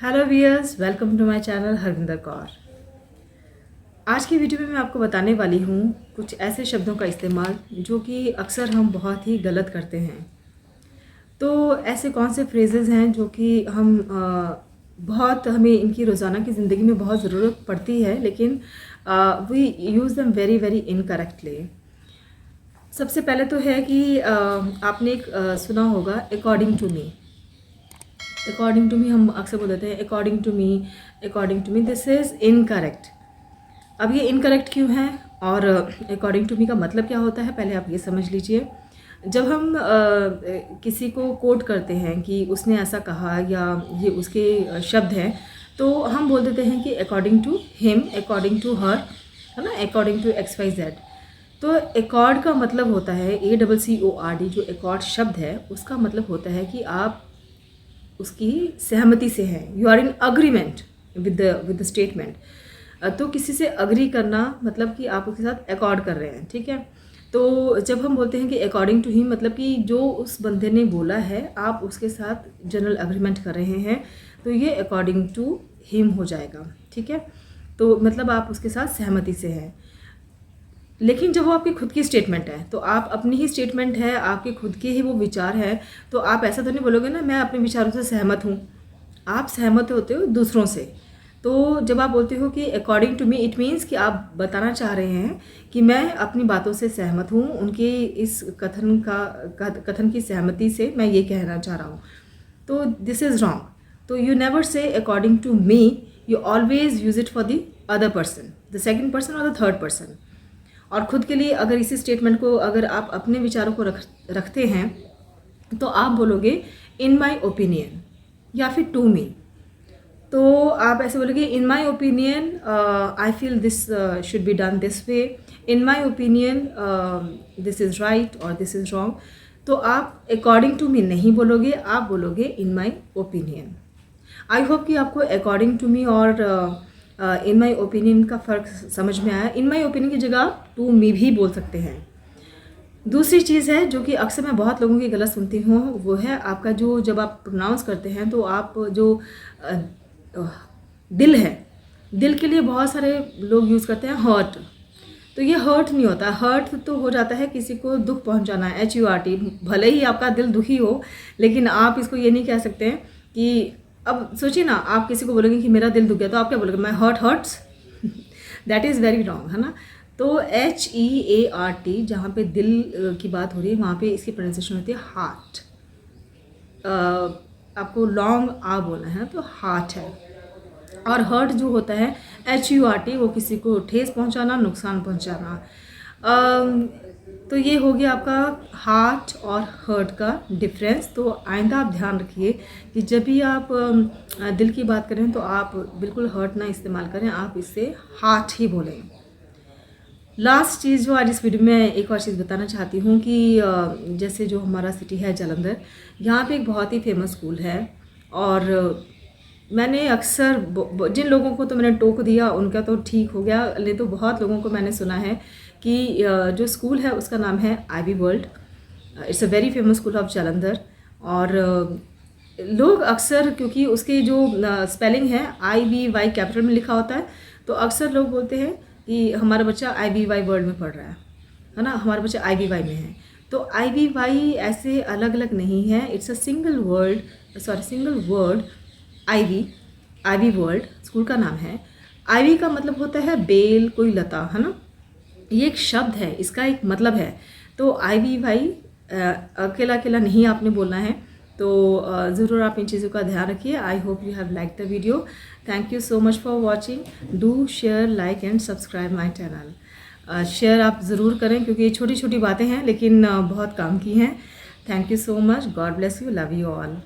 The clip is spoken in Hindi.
Hello viewers, welcome to my channel Harvinder Kaur. आज की वीडियो में मैं आपको बताने वाली हूँ कुछ ऐसे शब्दों का इस्तेमाल जो कि अक्सर हम बहुत ही गलत करते हैं। तो ऐसे कौन से फ्रेजेस हैं जो कि बहुत हमें इनकी रोज़ाना की ज़िंदगी में बहुत ज़रूरत पड़ती है, लेकिन we use them very very incorrectly. सबसे पहले तो है कि आपने एक सुना होगा according to me. According to me हम अक्सर बोल देते हैं according to me this is incorrect. अब ये इनकरेक्ट क्यों है और अकॉर्डिंग टू मी का मतलब क्या होता है, पहले आप ये समझ लीजिए। जब हम किसी को कोट करते हैं कि उसने ऐसा कहा या ये उसके शब्द हैं, तो हम बोल देते हैं कि according to him, according to her, है ना, according to X Y Z. तो एकॉर्ड का मतलब होता है ACCORD। जो एकॉर्ड शब्द है उसका मतलब होता है कि आप उसकी सहमति से हैं, you are in agreement with the statement. तो किसी से अग्री करना मतलब कि आप उसके साथ अकॉर्ड कर रहे हैं, ठीक है। तो जब हम बोलते हैं कि अकॉर्डिंग टू हिम, मतलब कि जो उस बंदे ने बोला है आप उसके साथ जनरल अग्रीमेंट कर रहे हैं, तो ये अकॉर्डिंग टू हिम हो जाएगा, ठीक है। तो मतलब आप उसके साथ सहमति से हैं। लेकिन जब वो आपकी खुद की स्टेटमेंट है, तो आप अपनी ही स्टेटमेंट है, आपके खुद के ही वो विचार हैं, तो आप ऐसा तो नहीं बोलोगे ना मैं अपने विचारों से सहमत हूँ। आप सहमत होते हो दूसरों से। तो जब आप बोलते हो कि according to me, it means कि आप बताना चाह रहे हैं कि मैं अपनी बातों से सहमत हूँ, उनके इस कथन की सहमति से मैं ये कहना चाह रहा हूँ। तो दिस इज़ रॉन्ग। तो you never say according to me, you always use it for the other person, the second person और द थर्ड पर्सन। और ख़ुद के लिए अगर इसी स्टेटमेंट को अगर आप अपने विचारों को रखते हैं, तो आप बोलोगे इन माई ओपिनियन या फिर टू मी। तो आप ऐसे बोलोगे in my opinion I feel this should be done this way, in my opinion this is right और दिस इज़ रॉन्ग। तो आप अकॉर्डिंग टू मी नहीं बोलोगे, आप बोलोगे in my opinion. I hope कि आपको अकॉर्डिंग टू मी और इन माई ओपिनियन का फ़र्क समझ में आया। इन माई ओपिनियन की जगह आप टू मी भी बोल सकते हैं। दूसरी चीज़ है जो कि अक्सर मैं बहुत लोगों की गलत सुनती हूँ, वो है आपका जो जब आप प्रोनाउंस करते हैं तो आप जो दिल है, दिल के लिए बहुत सारे लोग यूज़ करते हैं हर्ट। तो ये हर्ट नहीं होता। हर्ट तो हो जाता है किसी को दुख पहुंचाना है, HURT। भले ही आपका दिल दुखी हो, लेकिन आप इसको ये नहीं कह सकते हैं कि, अब सोचिए ना, आप किसी को बोलोगे कि मेरा दिल दुख गया, तो आप क्या बोलोगे, my heart hurts. That is very wrong, है ना। तो HEART, जहाँ पे दिल की बात हो रही है, वहाँ पे इसकी प्रोनाउंसिएशन होती है हार्ट। आपको लॉन्ग आ बोलना है तो हार्ट है। और हर्ट जो होता है HURT, वो किसी को ठेस पहुंचाना, नुकसान पहुंचाना। तो ये हो गया आपका हार्ट और हर्ट का डिफरेंस। तो आइंदा आप ध्यान रखिए कि जब भी आप दिल की बात करें तो आप बिल्कुल हर्ट ना इस्तेमाल करें, आप इससे हार्ट ही बोलें। लास्ट चीज़ जो आज इस वीडियो में एक और चीज़ बताना चाहती हूँ कि जैसे जो हमारा सिटी है जालंधर, यहाँ पे एक बहुत ही फेमस स्कूल है। और मैंने अक्सर जिन लोगों को तो मैंने टोक दिया उनका तो ठीक हो गया, नहीं तो बहुत लोगों को मैंने सुना है कि जो स्कूल है उसका नाम है IB world. It's a very famous school of Jalandhar. और लोग अक्सर, क्योंकि उसकी जो स्पेलिंग है IBY कैपिटल में लिखा होता है, तो अक्सर लोग बोलते हैं कि हमारा बच्चा IBY वर्ल्ड में पढ़ रहा है ना, हमारा बच्चा IBY में है। तो IBY ऐसे अलग अलग नहीं है, it's a single word. IB world school का नाम है। IB का मतलब होता है बेल, कोई लता, है ना। ये एक शब्द है, इसका एक मतलब है। तो IBY अकेला अकेला नहीं आपने बोलना है। तो ज़रूर आप इन चीज़ों का ध्यान रखिए। I hope you have like the video. Thank you so much for watching. Do share, like and subscribe my channel. Share आप ज़रूर करें, क्योंकि ये छोटी छोटी बातें हैं लेकिन बहुत काम की हैं। Thank you so much. God bless you. Love you all.